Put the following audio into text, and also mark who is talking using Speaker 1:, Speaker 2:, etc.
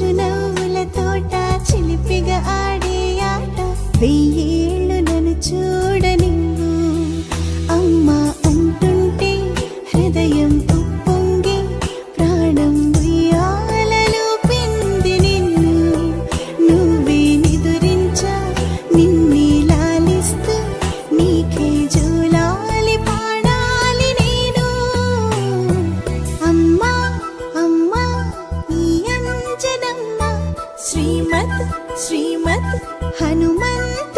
Speaker 1: చిరునవ్వుల తోట చిలిపిగా ఆడే ఆట వెయ్యేళ్ళు నన్ను చూడనివ్వు అమ్మా అంటుంటే హృదయం ఉప్పొంగి ప్రాణం ఉయ్యాలలో పింది నిన్ను నువ్వే నిదురించా నిన్నే లాలిస్తూ నీకే జోలాలి పాడాలి నేను అమ్మా అమ్మా ఈ అంజనమ్మ శ్రీమద్ శ్రీమద్ హనుమంత